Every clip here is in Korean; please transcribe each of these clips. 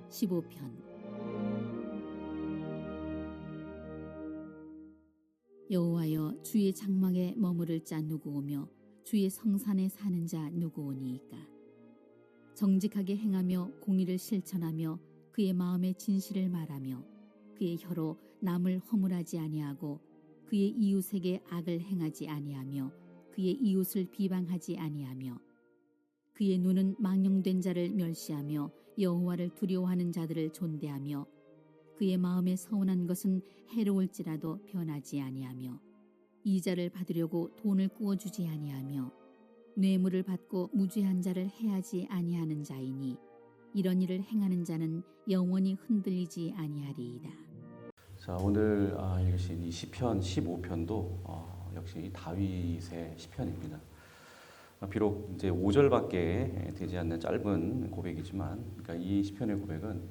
15편. 여호와여, 주의 장막에 머무를 자 누구오며 주의 성산에 사는 자 누구오니이까. 정직하게 행하며 공의를 실천하며 그의 마음의 진실을 말하며 그의 혀로 남을 허물하지 아니하고 그의 이웃에게 악을 행하지 아니하며 그의 이웃을 비방하지 아니하며 그의 눈은 망령된 자를 멸시하며 여호와를 두려워하는 자들을 존대하며 그의 마음에 서운한 것은 해로울지라도 변하지 아니하며 이자를 받으려고 돈을 꾸어주지 아니하며 뇌물을 받고 무죄한 자를 해하지 아니하는 자이니 이런 일을 행하는 자는 영원히 흔들리지 아니하리이다. 자, 오늘 읽으신 이 시편 15편도 역시 다윗의 시편입니다. 비록 이제 5절밖에 되지 않는 짧은 고백이지만, 그러니까 이 시편의 고백은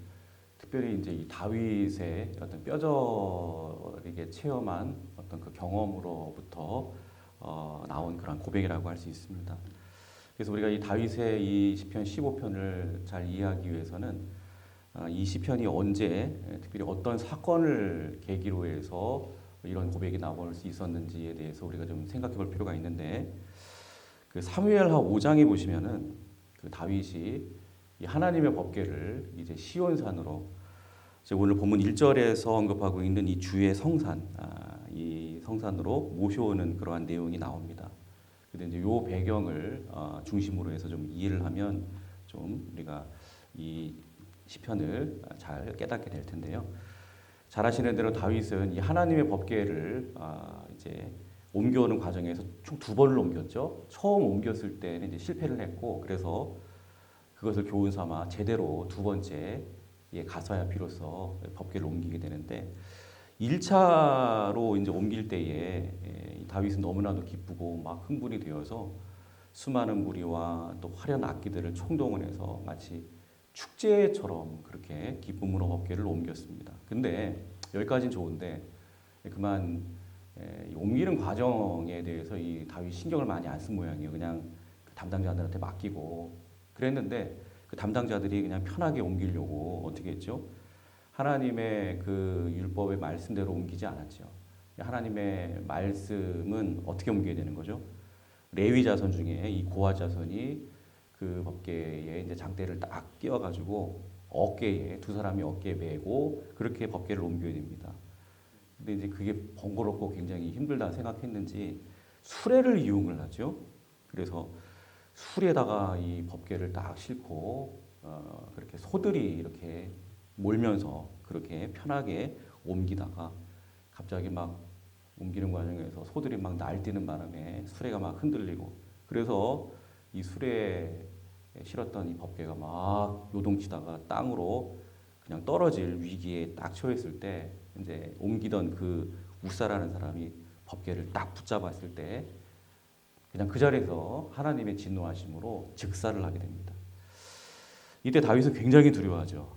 특별히 이제 이 다윗의 어떤 뼈저리게 체험한 어떤 그 경험으로부터 나온 그런 고백이라고 할 수 있습니다. 그래서 우리가 이 다윗의 이 시편 15편을 잘 이해하기 위해서는 이 시편이 언제, 특별히 어떤 사건을 계기로 해서 이런 고백이 나올 수 있었는지에 대해서 우리가 좀 생각해 볼 필요가 있는데, 그 사무엘하 5장에 보시면은 그 다윗이 이 하나님의 법궤를 이제 시온산으로, 오늘 본문 1절에서 언급하고 있는 이 주의 성산, 이 성산으로 모셔오는 그러한 내용이 나옵니다. 근데 이제 요 배경을 중심으로 해서 좀 이해를 하면 좀 우리가 이 시편을 잘 깨닫게 될 텐데요. 잘 아시는 대로 다윗은 이 하나님의 법궤를 이제 옮겨오는 과정에서 총 2번을 옮겼죠. 처음 옮겼을 때는 이제 실패를 했고, 그래서 그것을 교훈 삼아 제대로 2번째 가서야 비로소 법궤를 옮기게 되는데, 1차로 이제 옮길 때에 다윗은 너무나도 기쁘고 막 흥분이 되어서 수많은 무리와 또 화려한 악기들을 총동원해서 마치 축제처럼 그렇게 기쁨으로 법궤를 옮겼습니다. 근데 여기까지는 좋은데 그만 옮기는 과정에 대해서 이 다윗 신경을 많이 안 쓴 모양이에요. 그냥 담당자들한테 맡기고 그랬는데, 그 담당자들이 그냥 편하게 옮기려고 어떻게 했죠? 하나님의 그 율법의 말씀대로 옮기지 않았죠. 하나님의 말씀은 어떻게 옮겨야 되는 거죠? 레위 자손 중에 이 고아 자손이 그 법궤에 이제 장대를 딱 끼워가지고 어깨에, 2사람이 어깨에 메고 그렇게 법궤를 옮겨야 됩니다. 근데 이제 그게 번거롭고 굉장히 힘들다 생각했는지 수레를 이용을 하죠. 그래서 수레에다가 이 법궤를 딱 싣고 그렇게 소들이 이렇게 몰면서 그렇게 편하게 옮기다가 갑자기 막 옮기는 과정에서 소들이 막 날뛰는 바람에 수레가 막 흔들리고, 그래서 이 수레에 실었던 이 법궤가 막 요동치다가 땅으로 그냥 떨어질 위기에 딱 처했을 때, 이제 옮기던 그 우사라는 사람이 법궤를 딱 붙잡았을 때 그냥 그 자리에서 하나님의 진노하심으로 즉사를 하게 됩니다. 이때 다윗은 굉장히 두려워하죠.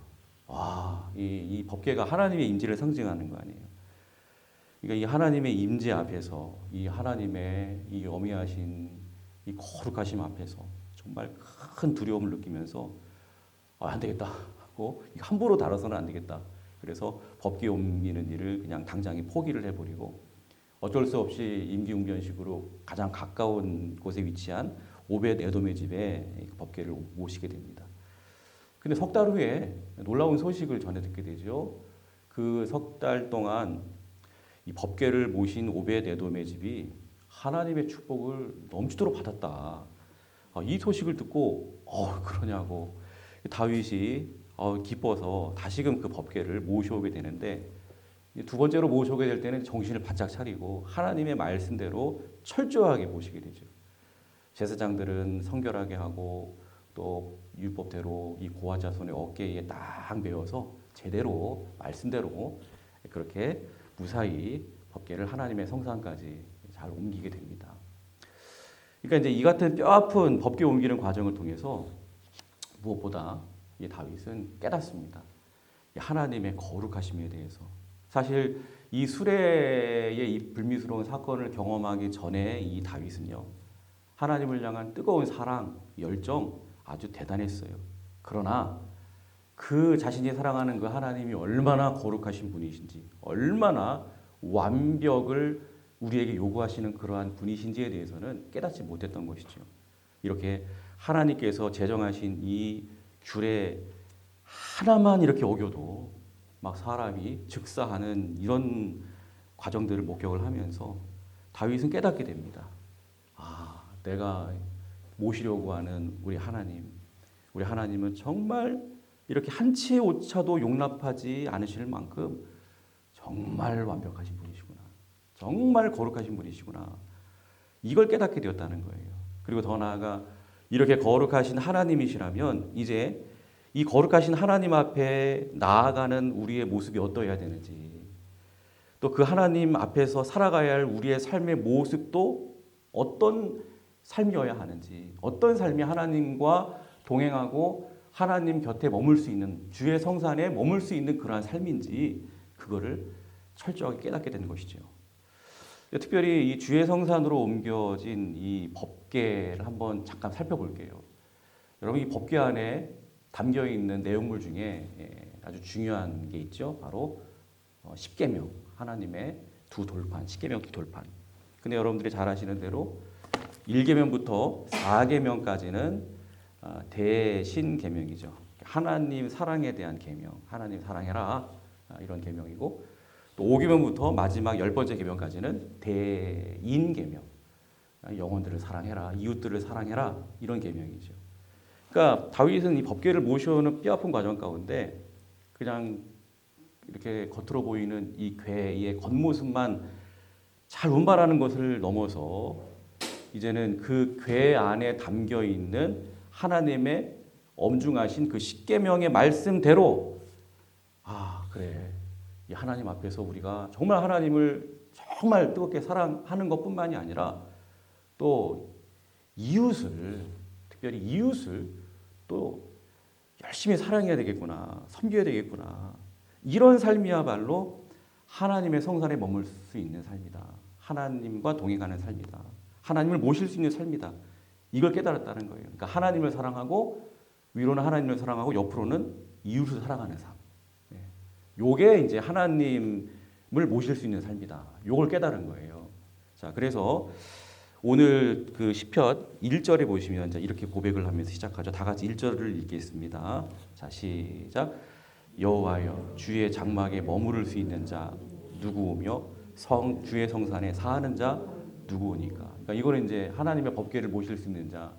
와, 이 법궤가 하나님의 임재를 상징하는 거 아니에요. 그러니까 이 하나님의 임재 앞에서, 이 하나님의 이 어미하신 이 거룩하심 앞에서 정말 큰 두려움을 느끼면서 안 되겠다 하고 함부로 다뤄서는 안 되겠다. 그래서 법궤 옮기는 일을 그냥 당장에 포기를 해버리고 어쩔 수 없이 임기응변식으로 가장 가까운 곳에 위치한 오벳 에돔의 집에 법궤를 모시게 됩니다. 근데 석 달 후에 놀라운 소식을 전해 듣게 되죠. 그 석 달 동안 이 법궤를 모신 오벳 에돔의 집이 하나님의 축복을 넘치도록 받았다. 이 소식을 듣고 그러냐고 다윗이 기뻐서 다시금 그 법궤를 모셔오게 되는데, 2번째로 모셔오게 될 때는 정신을 바짝 차리고 하나님의 말씀대로 철저하게 모시게 되죠. 제사장들은 성결하게 하고 또 율법대로 이 고아 자손의 어깨에 딱 메어서 제대로 말씀대로 그렇게 무사히 법궤를 하나님의 성산까지 잘 옮기게 됩니다. 그러니까 이제 이 같은 뼈아픈 법궤 옮기는 과정을 통해서 무엇보다 이 다윗은 깨닫습니다. 하나님의 거룩하심에 대해서. 사실 이 수레의 이 불미스러운 사건을 경험하기 전에 이 다윗은요, 하나님을 향한 뜨거운 사랑, 열정 아주 대단했어요. 그러나 그 자신이 사랑하는 그 하나님이 얼마나 거룩하신 분이신지, 얼마나 완벽을 우리에게 요구하시는 그러한 분이신지에 대해서는 깨닫지 못했던 것이죠. 이렇게 하나님께서 제정하신 이 규례 하나만 이렇게 어겨도 막 사람이 즉사하는 이런 과정들을 목격을 하면서 다윗은 깨닫게 됩니다. 아, 내가 모시려고 하는 우리 하나님은 정말 이렇게 한 치의 오차도 용납하지 않으실 만큼 정말 완벽하신 분이시구나. 정말 거룩하신 분이시구나. 이걸 깨닫게 되었다는 거예요. 그리고 더 나아가 이렇게 거룩하신 하나님이시라면 이제 이 거룩하신 하나님 앞에 나아가는 우리의 모습이 어떠해야 되는지, 또 그 하나님 앞에서 살아가야 할 우리의 삶의 모습도 어떤 삶이어야 하는지, 어떤 삶이 하나님과 동행하고 하나님 곁에 머물 수 있는, 주의 성산에 머물 수 있는 그러한 삶인지 그거를 철저하게 깨닫게 되는 것이죠. 특별히 이 주의 성산으로 옮겨진 이 법궤를 한번 잠깐 살펴볼게요. 여러분, 이 법궤 안에 담겨 있는 내용물 중에 아주 중요한 게 있죠. 바로 십계명, 하나님의 두 돌판, 십계명 두 돌판. 근데 여러분들이 잘 아시는 대로 1계명부터 4계명까지는 대신계명이죠. 하나님 사랑에 대한 계명, 하나님 사랑해라, 이런 계명이고, 또 5계명부터 마지막 10번째 계명까지는 대인계명, 영혼들을 사랑해라, 이웃들을 사랑해라, 이런 계명이죠. 그러니까 다윗은 이 법궤를 모셔오는 뼈아픈 과정 가운데 그냥 이렇게 겉으로 보이는 이 궤의 겉모습만 잘 운반하는 것을 넘어서 이제는 그 궤 안에 담겨 있는 하나님의 엄중하신 그 십계명의 말씀대로, 아, 그래, 이 하나님 앞에서 우리가 정말 하나님을 정말 뜨겁게 사랑하는 것뿐만이 아니라 또 이웃을, 특별히 이웃을 또 열심히 사랑해야 되겠구나, 섬겨야 되겠구나, 이런 삶이야말로 하나님의 성산에 머물 수 있는 삶이다. 하나님과 동행하는 삶이다. 하나님을 모실 수 있는 삶이다. 이걸 깨달았다는 거예요. 그러니까 하나님을 사랑하고, 위로는 하나님을 사랑하고, 옆으로는 이웃을 사랑하는 삶. 요게 이제 하나님을 모실 수 있는 삶이다. 요걸 깨달은 거예요. 자, 그래서 오늘 그 시편 1절에 보시면 이렇게 고백을 하면서 시작하죠. 다 같이 1절을 읽겠습니다. 자, 시작. 여호와여, 주의 장막에 머무를 수 있는 자 누구오며 주의 성산에 사는 자 누구오니까. 그러니까 이거는 이제 하나님의 법궤를 모실 수 있는 자,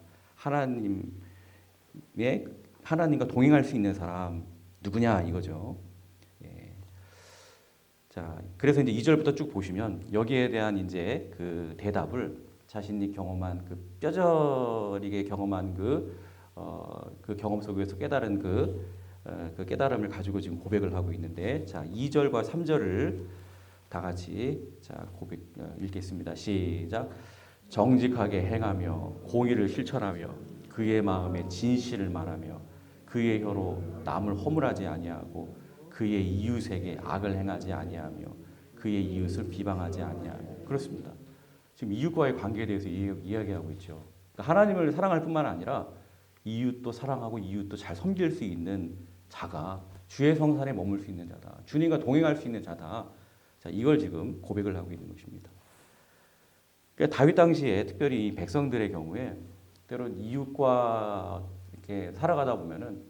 하나님과 동행할 수 있는 사람 누구냐 이거죠. 예. 자, 그래서 이제 2절부터 쭉 보시면 여기에 대한 이제 그 대답을 자신이 경험한 그 뼈저리게 경험한 그 경험 속에서 깨달은 그 깨달음을 가지고 지금 고백을 하고 있는데, 자, 2절과 3절을 다 같이 고백 읽겠습니다. 시작. 정직하게 행하며 공의를 실천하며 그의 마음에 진실을 말하며 그의 혀로 남을 허물하지 아니하고 그의 이웃에게 악을 행하지 아니하며 그의 이웃을 비방하지 아니하며. 그렇습니다. 지금 이웃과의 관계에 대해서 이야기하고 있죠. 그러니까 하나님을 사랑할 뿐만 아니라 이웃도 사랑하고 이웃도 잘 섬길 수 있는 자가 주의 성산에 머물 수 있는 자다. 주님과 동행할 수 있는 자다. 자, 이걸 지금 고백을 하고 있는 것입니다. 그러니까 다윗 당시에 특별히 백성들의 경우에 때로는 이웃과 이렇게 살아가다 보면은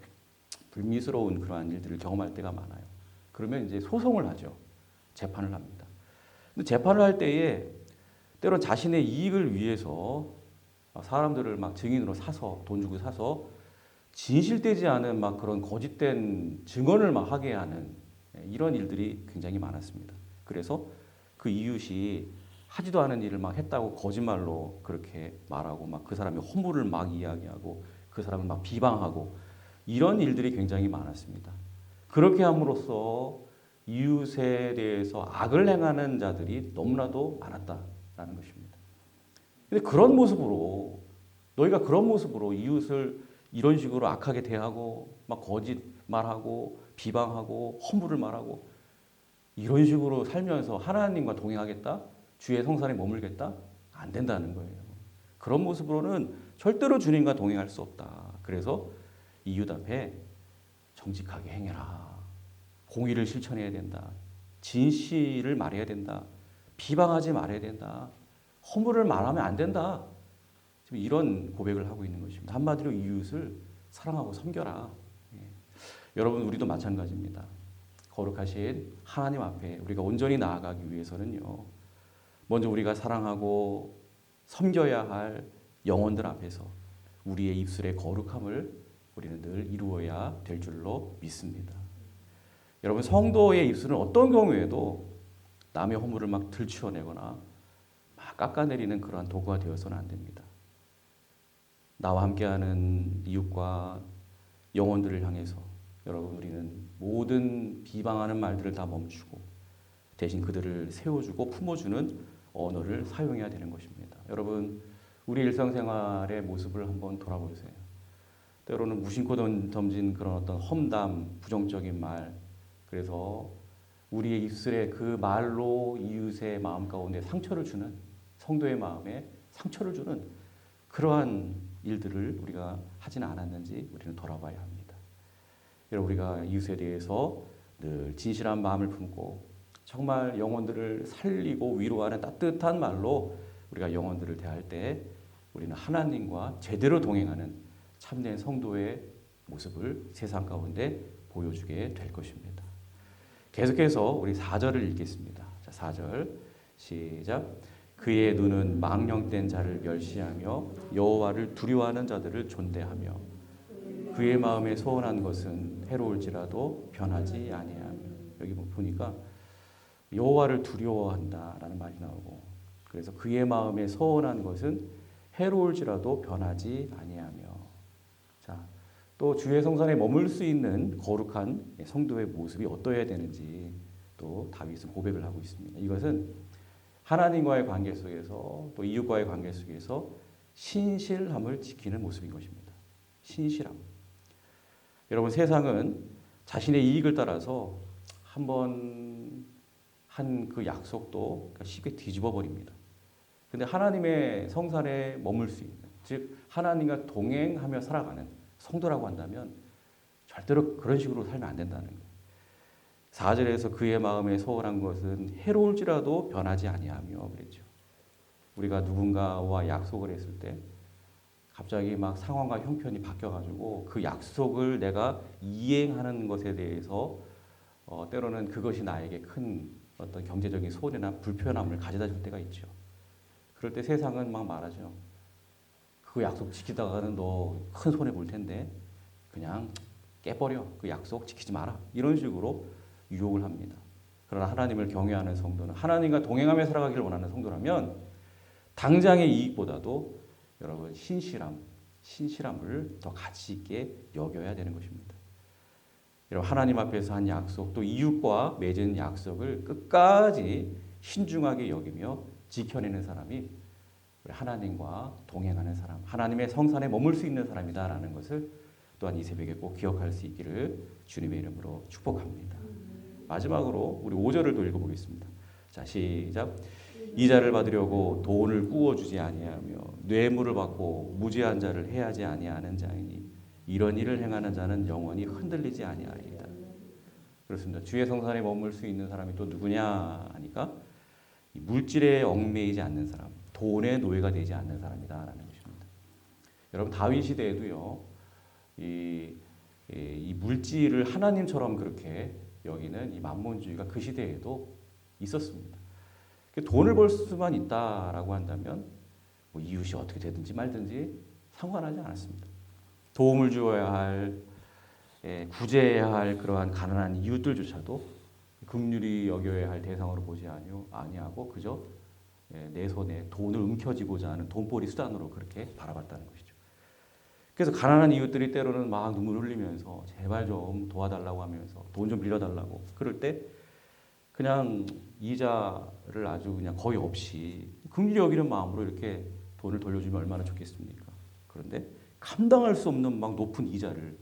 불미스러운 그러한 일들을 경험할 때가 많아요. 그러면 이제 소송을 하죠. 재판을 합니다. 근데 재판을 할 때에 때로는 자신의 이익을 위해서 사람들을 막 증인으로 사서, 돈 주고 사서 진실되지 않은 막 그런 거짓된 증언을 막 하게 하는 이런 일들이 굉장히 많았습니다. 그래서 그 이웃이 하지도 않은 일을 막 했다고 거짓말로 그렇게 말하고 막 그 사람의 허물을 막 이야기하고 그 사람을 막 비방하고 이런 일들이 굉장히 많았습니다. 그렇게 함으로써 이웃에 대해서 악을 행하는 자들이 너무나도 많았다라는 것입니다. 근데 그런 모습으로, 너희가 그런 모습으로 이웃을 이런 식으로 악하게 대하고 막 거짓말하고 비방하고 허물을 말하고 이런 식으로 살면서 하나님과 동행하겠다? 주의 성산에 머물겠다? 안 된다는 거예요. 그런 모습으로는 절대로 주님과 동행할 수 없다. 그래서 이웃 앞에 정직하게 행해라. 공의를 실천해야 된다. 진실을 말해야 된다. 비방하지 말아야 된다. 허물을 말하면 안 된다. 지금 이런 고백을 하고 있는 것입니다. 한마디로 이웃을 사랑하고 섬겨라. 예. 여러분 우리도 마찬가지입니다. 거룩하신 하나님 앞에 우리가 온전히 나아가기 위해서는요. 먼저 우리가 사랑하고 섬겨야 할 영혼들 앞에서 우리의 입술의 거룩함을 우리는 늘 이루어야 될 줄로 믿습니다. 여러분 성도의 입술은 어떤 경우에도 남의 허물을 막 들추어내거나 막 깎아내리는 그러한 도구가 되어서는 안 됩니다. 나와 함께하는 이웃과 영혼들을 향해서 여러분 우리는 모든 비방하는 말들을 다 멈추고 대신 그들을 세워주고 품어주는 언어를 사용해야 되는 것입니다. 여러분 우리 일상생활의 모습을 한번 돌아보세요. 때로는 무심코 던진 그런 어떤 험담, 부정적인 말, 그래서 우리의 입술에 그 말로 이웃의 마음 가운데 상처를 주는, 성도의 마음에 상처를 주는 그러한 일들을 우리가 하지는 않았는지 우리는 돌아봐야 합니다. 여러분 우리가 이웃에 대해서 늘 진실한 마음을 품고 정말 영혼들을 살리고 위로하는 따뜻한 말로 우리가 영혼들을 대할 때 우리는 하나님과 제대로 동행하는 참된 성도의 모습을 세상 가운데 보여주게 될 것입니다. 계속해서 우리 4절을 읽겠습니다. 자, 4절 시작. 그의 눈은 망령된 자를 멸시하며 여호와를 두려워하는 자들을 존대하며 그의 마음에 소원한 것은 해로울지라도 변하지 아니하며. 여기 보니까 여호와를 두려워한다라는 말이 나오고, 그래서 그의 마음에 소원한 것은 해로울지라도 변하지 아니하며. 자, 또 주의 성산에 머물 수 있는 거룩한 성도의 모습이 어떠해야 되는지 또 다윗은 고백을 하고 있습니다. 이것은 하나님과의 관계 속에서 또 이웃과의 관계 속에서 신실함을 지키는 모습인 것입니다. 신실함. 여러분 세상은 자신의 이익을 따라서 한번 한 그 약속도 쉽게 뒤집어 버립니다. 근데 하나님의 성산에 머물 수 있는, 즉 하나님과 동행하며 살아가는 성도라고 한다면 절대로 그런 식으로 살면 안 된다는 거예요. 4절에서 그의 마음에 소원한 것은 해로울지라도 변하지 아니하며 그랬죠. 우리가 누군가와 약속을 했을 때 갑자기 막 상황과 형편이 바뀌어가지고 그 약속을 내가 이행하는 것에 대해서 때로는 그것이 나에게 큰 어떤 경제적인 손해나 불편함을 가져다 줄 때가 있죠. 그럴 때 세상은 막 말하죠. 그 약속 지키다가는 너 큰 손해 볼 텐데 그냥 깨버려. 그 약속 지키지 마라. 이런 식으로 유혹을 합니다. 그러나 하나님을 경외하는 성도는, 하나님과 동행하며 살아가기를 원하는 성도라면 당장의 이익보다도 여러분 신실함을 더 가치 있게 여겨야 되는 것입니다. 여러분 하나님 앞에서 한 약속, 또 이웃과 맺은 약속을 끝까지 신중하게 여기며 지켜내는 사람이 하나님과 동행하는 사람, 하나님의 성산에 머물 수 있는 사람이다라는 것을 또한 이 새벽에 꼭 기억할 수 있기를 주님의 이름으로 축복합니다. 마지막으로 우리 5절을 또 읽어보겠습니다. 자, 시작. 이자를 받으려고 돈을 구워주지 아니하며 뇌물을 받고 무죄한 자를 해하지 아니하는 자이니 이런 일을 행하는 자는 영원히 흔들리지 아니하리이다. 그렇습니다. 주의 성산에 머물 수 있는 사람이 또 누구냐 하니까 물질에 얽매이지 않는 사람, 돈의 노예가 되지 않는 사람이다라는 것입니다. 여러분 다윗 시대에도요, 이 물질을 하나님처럼 그렇게 여기는 이 만몬주의가 그 시대에도 있었습니다. 돈을 벌 수만 있다라고 한다면 뭐 이웃이 어떻게 되든지 말든지 상관하지 않았습니다. 도움을 주어야 할, 구제해야 할 그러한 가난한 이웃들조차도 긍휼히 여겨야 할 대상으로 보지 아니하고 그저 내 손에 돈을 움켜쥐고자 하는 돈벌이 수단으로 그렇게 바라봤다는 것이죠. 그래서 가난한 이웃들이 때로는 막 눈물 흘리면서 제발 좀 도와달라고 하면서 돈 좀 빌려달라고 그럴 때 그냥 이자를 아주 그냥 거의 없이 긍휼히 여기는 마음으로 이렇게 돈을 돌려주면 얼마나 좋겠습니까? 그런데 감당할 수 없는 막 높은 이자를,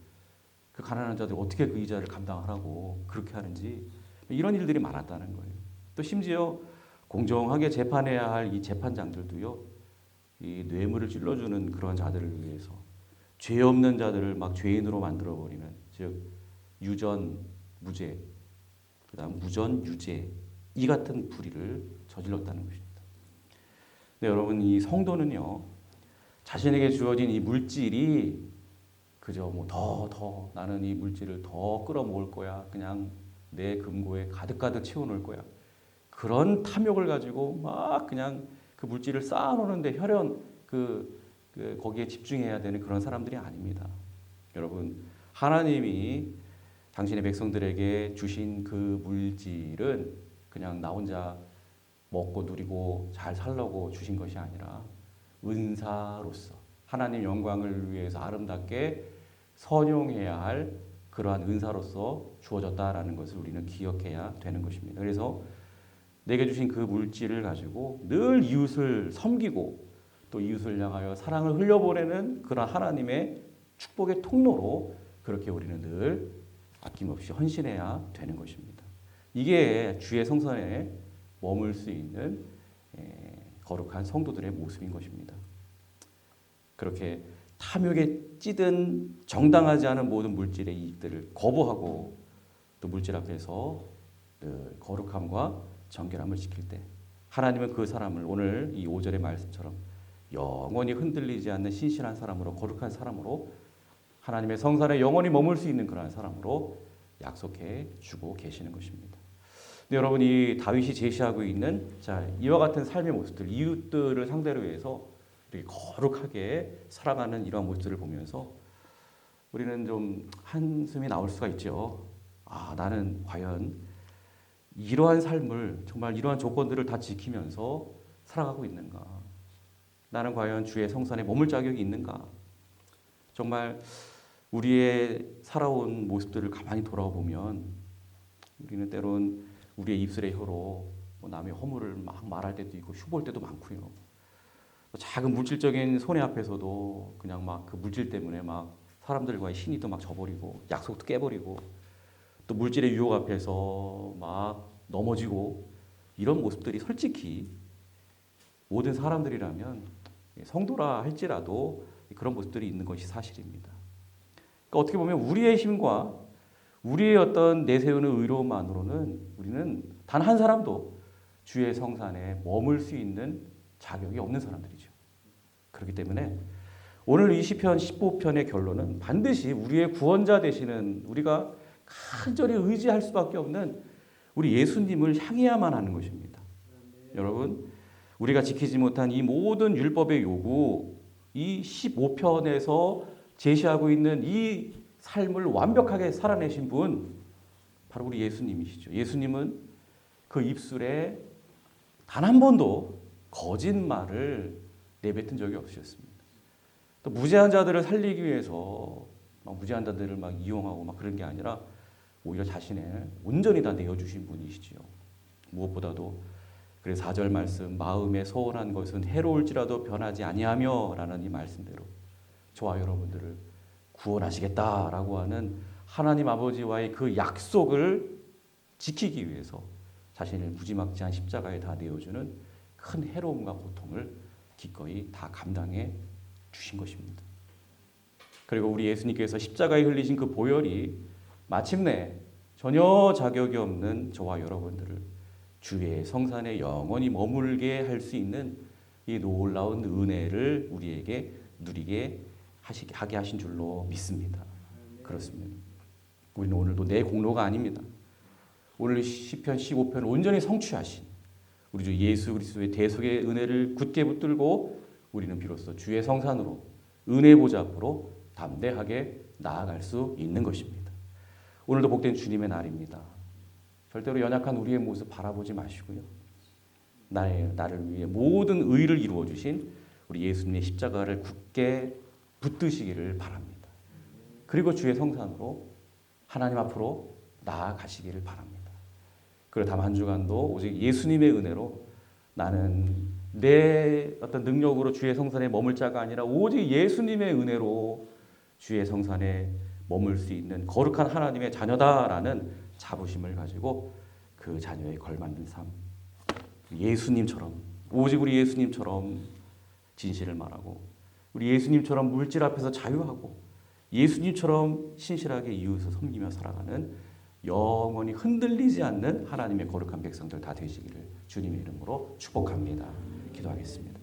그 가난한 자들이 어떻게 그 이자를 감당하라고 그렇게 하는지, 이런 일들이 많았다는 거예요. 또 심지어 공정하게 재판해야 할 이 재판장들도요, 이 뇌물을 찔러주는 그런 자들을 위해서 죄 없는 자들을 막 죄인으로 만들어 버리는, 즉 유전 무죄, 그다음 무전 유죄, 이 같은 불의를 저질렀다는 것입니다. 근데 여러분, 이 성도는요, 자신에게 주어진 이 물질이 그저 뭐 더 나는 이 물질을 더 끌어모을 거야, 그냥 내 금고에 가득가득 채워놓을 거야, 그런 탐욕을 가지고 막 그냥 그 물질을 쌓아놓는데 혈연 거기에 집중해야 되는 그런 사람들이 아닙니다. 여러분, 하나님이 당신의 백성들에게 주신 그 물질은 그냥 나 혼자 먹고 누리고 잘 살려고 주신 것이 아니라 은사로서 하나님 영광을 위해서 아름답게 선용해야 할 그러한 은사로서 주어졌다라는 것을 우리는 기억해야 되는 것입니다. 그래서 내게 주신 그 물질을 가지고 늘 이웃을 섬기고 또 이웃을 향하여 사랑을 흘려보내는 그런 하나님의 축복의 통로로 그렇게 우리는 늘 아낌없이 헌신해야 되는 것입니다. 이게 주의 성전에 머물 수 있는 거룩한 성도들의 모습인 것입니다. 그렇게 탐욕에 찌든 정당하지 않은 모든 물질의 이익들을 거부하고 또 물질 앞에서 늘 거룩함과 정결함을 지킬 때 하나님은 그 사람을 오늘 이 5절의 말씀처럼 영원히 흔들리지 않는 신실한 사람으로, 거룩한 사람으로, 하나님의 성산에 영원히 머물 수 있는 그러한 사람으로 약속해 주고 계시는 것입니다. 근데 여러분, 이 다윗이 제시하고 있는 이와 같은 삶의 모습들, 이웃들을 상대로 해서 이렇게 거룩하게 살아가는 이러한 모습들을 보면서 우리는 좀 한숨이 나올 수가 있죠. 나는 과연 이러한 삶을, 정말 이러한 조건들을 다 지키면서 살아가고 있는가? 나는 과연 주의 성산에 머물 자격이 있는가? 정말 우리의 살아온 모습들을 가만히 돌아보면 우리는 때론 우리의 입술의 혀로 남의 허물을 막 말할 때도 있고 흉볼 때도 많고요. 작은 물질적인 손해 앞에서도 그냥 막 그 물질 때문에 막 사람들과의 신의도 막 저버리고 약속도 깨버리고 또 물질의 유혹 앞에서 막 넘어지고, 이런 모습들이 솔직히 모든 사람들이라면, 성도라 할지라도 그런 모습들이 있는 것이 사실입니다. 그러니까 어떻게 보면 우리의 힘과 우리의 어떤 내세우는 의로움만으로는 우리는 단 한 사람도 주의 성산에 머물 수 있는 자격이 없는 사람들이죠. 그렇기 때문에 오늘 이 시편 15편의 결론은 반드시 우리의 구원자 되시는, 우리가 간절히 의지할 수밖에 없는 우리 예수님을 향해야만 하는 것입니다. 여러분, 우리가 지키지 못한 이 모든 율법의 요구, 이 15편에서 제시하고 있는 이 삶을 완벽하게 살아내신 분, 바로 우리 예수님이시죠. 예수님은 그 입술에 단 한 번도 거짓말을 내뱉은 적이 없으셨습니다. 또 무죄한 자들을 살리기 위해서 막 무죄한 자들을 막 이용하고 막 그런 게 아니라 오히려 자신을 온전히 다 내어주신 분이시지요. 무엇보다도 그래서 4절 말씀, 마음에 소원한 것은 해로울지라도 변하지 아니하며 라는 이 말씀대로 저와 여러분들을 구원하시겠다라고 하는 하나님 아버지와의 그 약속을 지키기 위해서 자신을 무지막지한 십자가에 다 내어주는 큰 해로움과 고통을 기꺼이 다 감당해 주신 것입니다. 그리고 우리 예수님께서 십자가에 흘리신 그 보혈이 마침내 전혀 자격이 없는 저와 여러분들을 주의 성산에 영원히 머물게 할 수 있는 이 놀라운 은혜를 우리에게 누리게 하게 하신 줄로 믿습니다. 그렇습니다. 우리는 오늘도 내 공로가 아닙니다. 오늘 시편 15편을 온전히 성취하신 우리 주 예수 그리스도의 대속의 은혜를 굳게 붙들고 우리는 비로소 주의 성산으로, 은혜 보좌 앞으로 담대하게 나아갈 수 있는 것입니다. 오늘도 복된 주님의 날입니다. 절대로 연약한 우리의 모습 바라보지 마시고요. 나를 위해 모든 의를 이루어 주신 우리 예수님의 십자가를 굳게 붙드시기를 바랍니다. 그리고 주의 성산으로 하나님 앞으로 나아가시기를 바랍니다. 그리고 다음 한 주간도 오직 예수님의 은혜로 나는 내 어떤 능력으로 주의 성산에 머물 자가 아니라 오직 예수님의 은혜로 주의 성산에 머물 수 있는 거룩한 하나님의 자녀다라는 자부심을 가지고 그 자녀에 걸맞는 삶, 예수님처럼, 오직 우리 예수님처럼 진실을 말하고 우리 예수님처럼 물질 앞에서 자유하고 예수님처럼 신실하게 이웃을 섬기며 살아가는 영원히 흔들리지 않는 하나님의 거룩한 백성들 다 되시기를 주님의 이름으로 축복합니다. 기도하겠습니다.